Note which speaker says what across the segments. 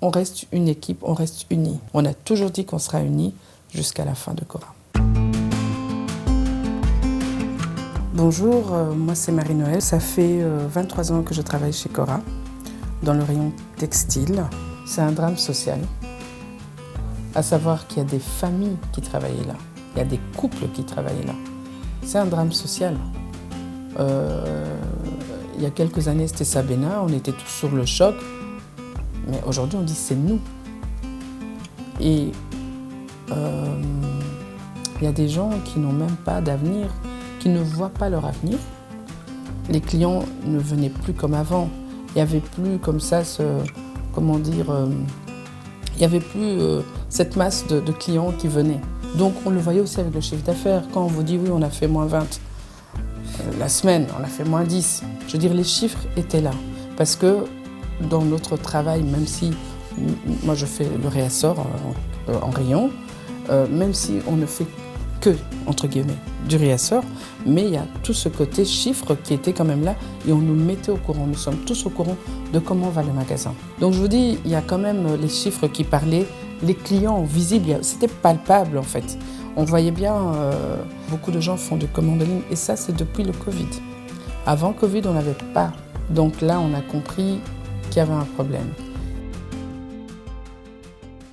Speaker 1: on reste une équipe, on reste unis. On a toujours dit qu'on sera unis jusqu'à la fin de Cora. Bonjour, moi c'est Marie-Noël. Ça fait 23 ans que je travaille chez Cora, dans le rayon textile. C'est un drame social, à savoir qu'il y a des familles qui travaillaient là, il y a des couples qui travaillaient là. C'est un drame social. Il y a quelques années, c'était Sabena, on était tous sur le choc, mais aujourd'hui on dit c'est nous. Et il y a des gens qui n'ont même pas d'avenir, qui ne voient pas leur avenir. Les clients ne venaient plus comme avant. Il n'y avait plus comme ça il n'y avait plus cette masse de clients qui venaient. Donc on le voyait aussi avec le chiffre d'affaires. Quand on vous dit oui, on a fait moins 20, la semaine, on a fait moins 10. Je veux dire, les chiffres étaient là. Parce que dans notre travail, même si moi je fais le réassort en rayon, même si on ne fait que, entre guillemets, du réassort, mais il y a tout ce côté chiffre qui était quand même là et on nous mettait au courant. Nous sommes tous au courant de comment va le magasin. Donc je vous dis, il y a quand même les chiffres qui parlaient, les clients visibles, c'était palpable en fait. On voyait bien, beaucoup de gens font de commandes en ligne et ça c'est depuis le Covid. Avant Covid, on n'avait pas. Donc là, on a compris qu'il y avait un problème.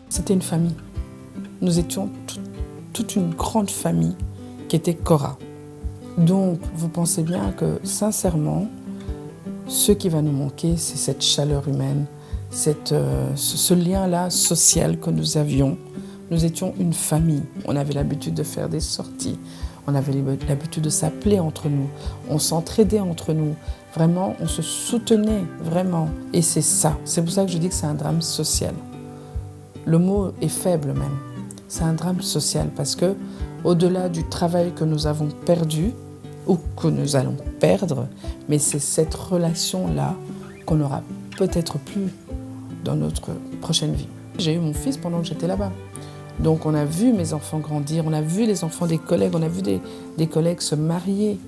Speaker 1: C'était une famille. Nous étions toute une grande famille qui était Cora. Donc, vous pensez bien que, sincèrement, ce qui va nous manquer, c'est cette chaleur humaine, ce lien-là social que nous avions. Nous étions une famille. On avait l'habitude de faire des sorties. On avait l'habitude de s'appeler entre nous. On s'entraidait entre nous. Vraiment, on se soutenait, vraiment. Et c'est ça. C'est pour ça que je dis que c'est un drame social. Le mot est faible même. C'est un drame social parce que, au-delà du travail que nous avons perdu ou que nous allons perdre, mais c'est cette relation-là qu'on n'aura peut-être plus dans notre prochaine vie. J'ai eu mon fils pendant que j'étais là-bas. Donc on a vu mes enfants grandir, on a vu les enfants des collègues, on a vu des collègues se marier,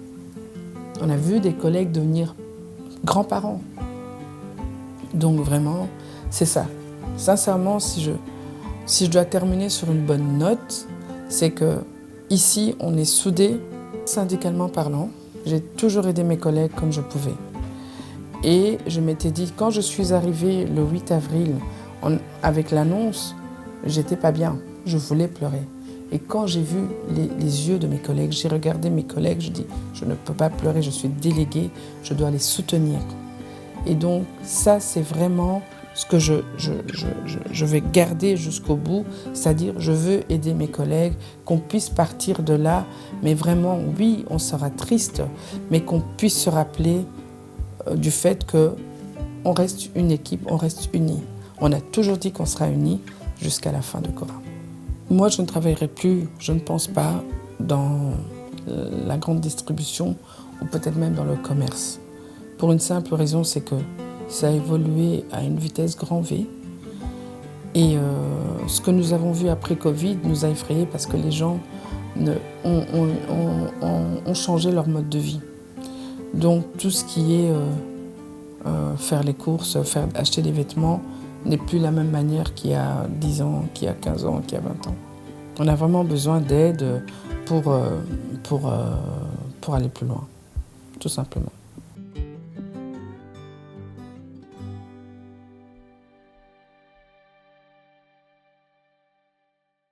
Speaker 1: on a vu des collègues devenir grands-parents. Donc vraiment, c'est ça. Sincèrement, si je dois terminer sur une bonne note, c'est que ici, on est soudés, syndicalement parlant. J'ai toujours aidé mes collègues comme je pouvais. Et je m'étais dit, quand je suis arrivée le 8 avril, avec l'annonce, j'étais pas bien. Je voulais pleurer. Et quand j'ai vu les yeux de mes collègues, j'ai regardé mes collègues, je dis, je ne peux pas pleurer, je suis déléguée, je dois les soutenir. Et donc, ça, c'est vraiment ce que je vais garder jusqu'au bout, c'est-à-dire je veux aider mes collègues, qu'on puisse partir de là, mais vraiment, oui, on sera triste, mais qu'on puisse se rappeler du fait qu'on reste une équipe, on reste unis. On a toujours dit qu'on sera unis jusqu'à la fin de Cora. Moi, je ne travaillerai plus, je ne pense pas, dans la grande distribution ou peut-être même dans le commerce. Pour une simple raison, c'est que ça a évolué à une vitesse grand V. Et ce que nous avons vu après Covid nous a effrayés parce que les gens ont changé leur mode de vie. Donc tout ce qui est faire les courses, acheter des vêtements n'est plus la même manière qu'il y a 10 ans, qu'il y a 15 ans, qu'il y a 20 ans. On a vraiment besoin d'aide pour aller plus loin, tout simplement.